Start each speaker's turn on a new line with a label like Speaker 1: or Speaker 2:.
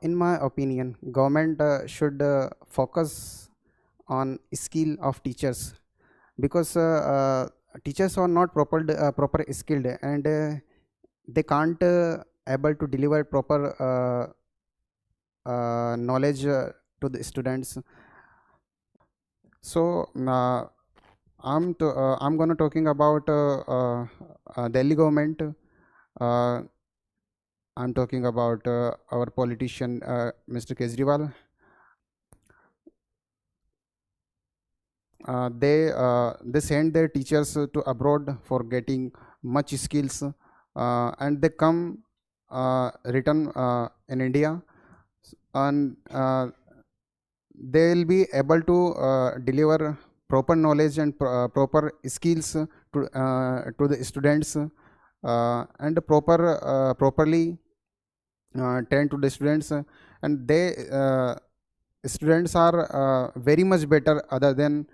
Speaker 1: in my opinion, government should focus on skill of teachers because teachers are not proper skilled, and they can't able to deliver proper knowledge to the students. So I'm gonna talking about Delhi government. Uh, I'm talking about our politician, Mr. Kejriwal. They send their teachers to abroad for getting much skills, and they come return in India, and they will be able to deliver proper knowledge and proper skills to the students, and properly train to the students, and they students are very much better other than